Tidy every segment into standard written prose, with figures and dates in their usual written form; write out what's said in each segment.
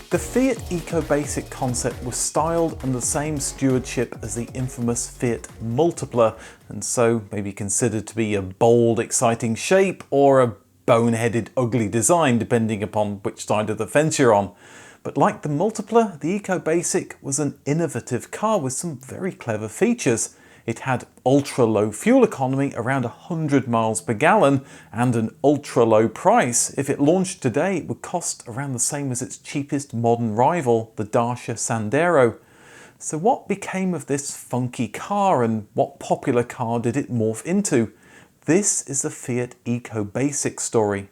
The Fiat EcoBasic concept was styled under the same stewardship as the infamous Fiat Multipla, and so may be considered to be a bold, exciting shape or a boneheaded, ugly design, depending upon which side of the fence you're on. But like the Multipla, the EcoBasic was an innovative car with some very clever features. It had ultra-low fuel economy, around 100 miles per gallon, and an ultra-low price. If it launched today, it would cost around the same as its cheapest modern rival, the Dacia Sandero. So what became of this funky car, and what popular car did it morph into? This is the Fiat EcoBasic story.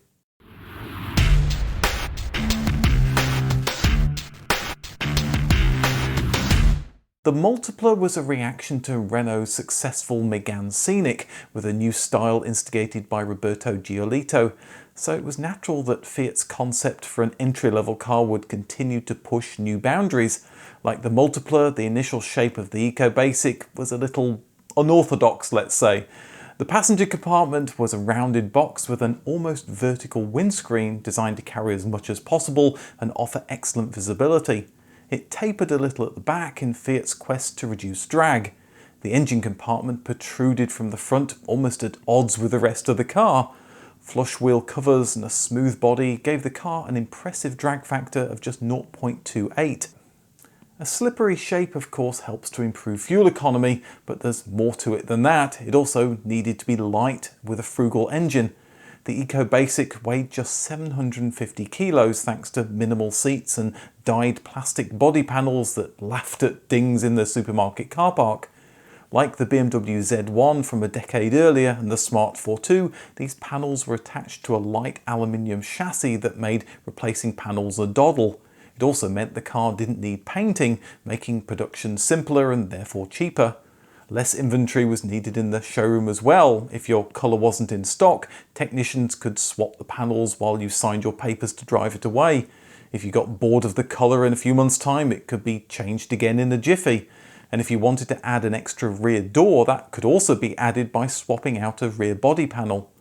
The Multipla was a reaction to Renault's successful Megane Scenic, with a new style instigated by Roberto Giolito, so it was natural that Fiat's concept for an entry-level car would continue to push new boundaries. Like the Multipla, the initial shape of the EcoBasic was a little unorthodox, let's say. The passenger compartment was a rounded box with an almost vertical windscreen designed to carry as much as possible and offer excellent visibility. It tapered a little at the back in Fiat's quest to reduce drag. The engine compartment protruded from the front, almost at odds with the rest of the car. Flush wheel covers and a smooth body gave the car an impressive drag factor of just 0.28. A slippery shape, of course, helps to improve fuel economy, but there's more to it than that. It also needed to be light with a frugal engine. The EcoBasic weighed just 750 kilos thanks to minimal seats and dyed plastic body panels that laughed at dings in the supermarket car park. Like the BMW Z1 from a decade earlier and the Smart Fortwo, these panels were attached to a light aluminium chassis that made replacing panels a doddle. It also meant the car didn't need painting, making production simpler and therefore cheaper. Less inventory was needed in the showroom as well. If your colour wasn't in stock, technicians could swap the panels while you signed your papers to drive it away. If you got bored of the colour in a few months' time, it could be changed again in a jiffy. And if you wanted to add an extra rear door, that could also be added by swapping out a rear body panel.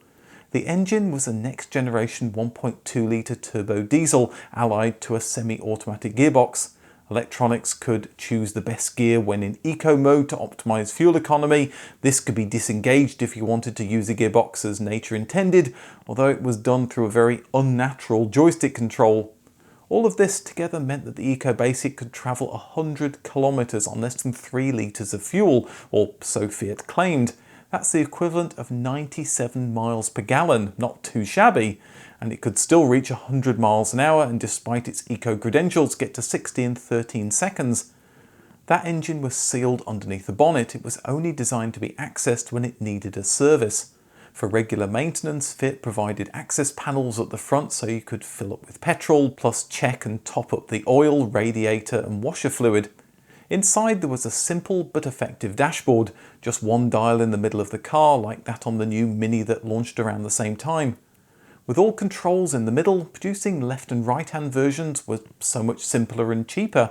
The engine was a next generation 1.2 litre turbo diesel allied to a semi-automatic gearbox. Electronics could choose the best gear when in eco mode to optimize fuel economy. This could be disengaged if you wanted to use the gearbox as nature intended, although it was done through a very unnatural joystick control. All of this together meant that the EcoBasic could travel 100 kilometers on less than 3 litres of fuel, or so Fiat claimed. That's the equivalent of 97 miles per gallon, not too shabby. And it could still reach 100 miles an hour and, despite its eco credentials, get to 60 in 13 seconds. That engine was sealed underneath the bonnet. It was only designed to be accessed when it needed a service. For regular maintenance, Fiat provided access panels at the front so you could fill up with petrol, plus check and top up the oil, radiator and washer fluid. Inside there was a simple but effective dashboard, just one dial in the middle of the car, like that on the new Mini that launched around the same time. With all controls in the middle, producing left and right hand versions was so much simpler and cheaper.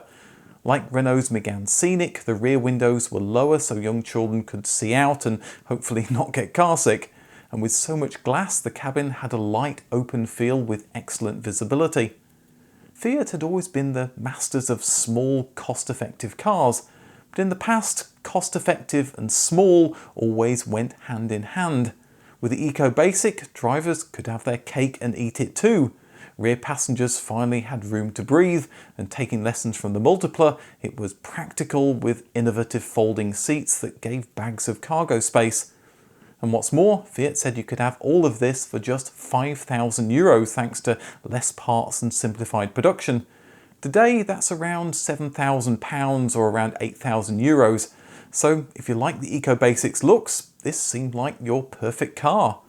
Like Renault's Megane Scenic, the rear windows were lower so young children could see out and hopefully not get car sick. And with so much glass, the cabin had a light, open feel with excellent visibility. Fiat had always been the masters of small, cost-effective cars, but in the past, cost-effective and small always went hand in hand. With the EcoBasic, drivers could have their cake and eat it too. Rear passengers finally had room to breathe, and taking lessons from the Multipla, it was practical with innovative folding seats that gave bags of cargo space. And what's more, Fiat said you could have all of this for just €5,000 thanks to less parts and simplified production. Today, that's around £7,000 or around €8,000. So if you like the EcoBasic's looks, this seemed like your perfect car.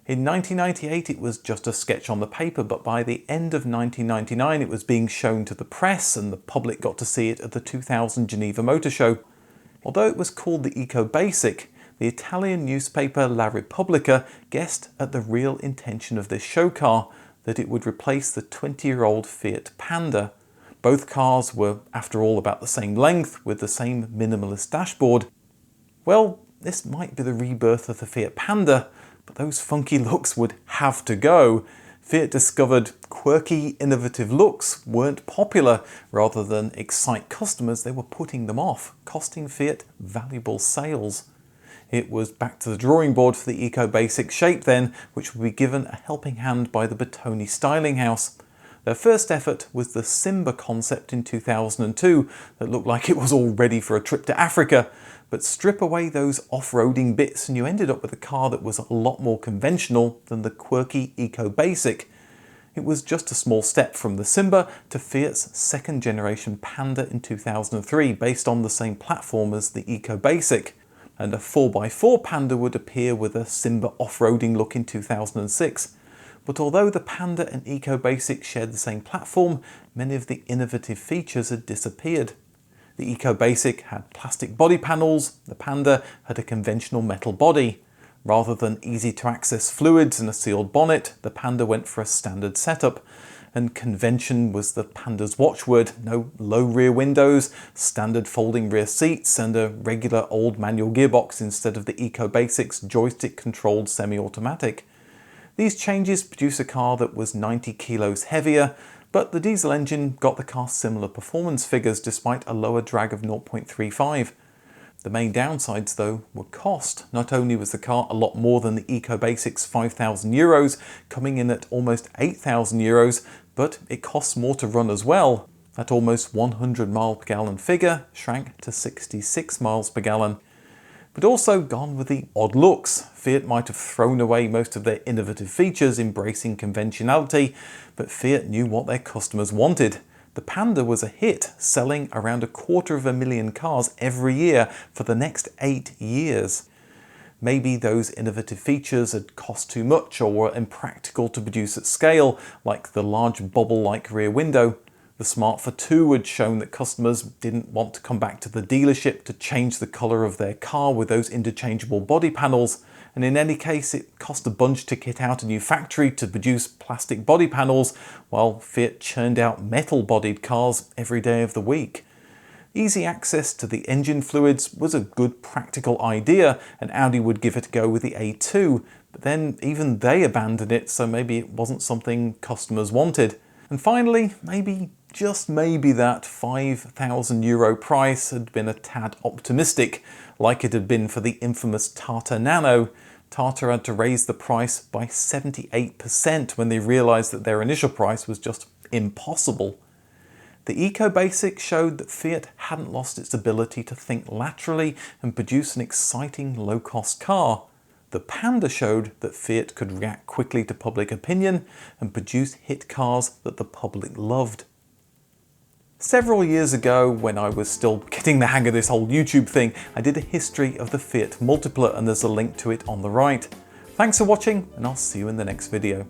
In 1998 it was just a sketch on the paper, but by the end of 1999 it was being shown to the press and the public got to see it at the 2000 Geneva Motor Show. Although it was called the EcoBasic, the Italian newspaper La Repubblica guessed at the real intention of this show car, that it would replace the 20-year-old Fiat Panda. Both cars were, after all, about the same length, with the same minimalist dashboard. Well, this might be the rebirth of the Fiat Panda, but those funky looks would have to go. Fiat discovered quirky, innovative looks weren't popular. Rather than excite customers, they were putting them off, costing Fiat valuable sales. It was back to the drawing board for the EcoBasic shape then, which would be given a helping hand by the Bertone styling house. Their first effort was the Simba concept in 2002 that looked like it was all ready for a trip to Africa. But strip away those off-roading bits and you ended up with a car that was a lot more conventional than the quirky EcoBasic. It was just a small step from the Simba to Fiat's second generation Panda in 2003, based on the same platform as the EcoBasic. And a 4x4 Panda would appear with a Simba off-roading look in 2006. But although the Panda and EcoBasic shared the same platform, many of the innovative features had disappeared. The EcoBasic had plastic body panels, the Panda had a conventional metal body. Rather than easy to access fluids and a sealed bonnet, the Panda went for a standard setup. And convention was the Panda's watchword: no low rear windows, standard folding rear seats, and a regular old manual gearbox instead of the EcoBasic's joystick controlled semi-automatic. These changes produce a car that was 90 kilos heavier, but the diesel engine got the car similar performance figures despite a lower drag of 0.35. The main downsides though were cost. Not only was the car a lot more than the EcoBasic's €5,000, coming in at almost €8,000, but it costs more to run as well. That almost 100 mile per gallon figure shrank to 66 miles per gallon. But also gone with the odd looks. Fiat might have thrown away most of their innovative features, embracing conventionality, but Fiat knew what their customers wanted. The Panda was a hit, selling around 250,000 cars every year for the next 8 years. Maybe those innovative features had cost too much or were impractical to produce at scale, like the large bubble-like rear window. The Smart Fortwo had shown that customers didn't want to come back to the dealership to change the colour of their car with those interchangeable body panels, and in any case it cost a bunch to kit out a new factory to produce plastic body panels, while Fiat churned out metal-bodied cars every day of the week. Easy access to the engine fluids was a good practical idea, and Audi would give it a go with the A2, but then even they abandoned it, so maybe it wasn't something customers wanted. And finally, maybe, just maybe, that €5,000 price had been a tad optimistic, like it had been for the infamous Tata Nano. Tata had to raise the price by 78% when they realised that their initial price was just impossible. The EcoBasic showed that Fiat hadn't lost its ability to think laterally and produce an exciting low-cost car. The Panda showed that Fiat could react quickly to public opinion and produce hit cars that the public loved. Several years ago, when I was still getting the hang of this whole YouTube thing, I did a history of the Fiat Multipla, and there's a link to it on the right. Thanks for watching, and I'll see you in the next video.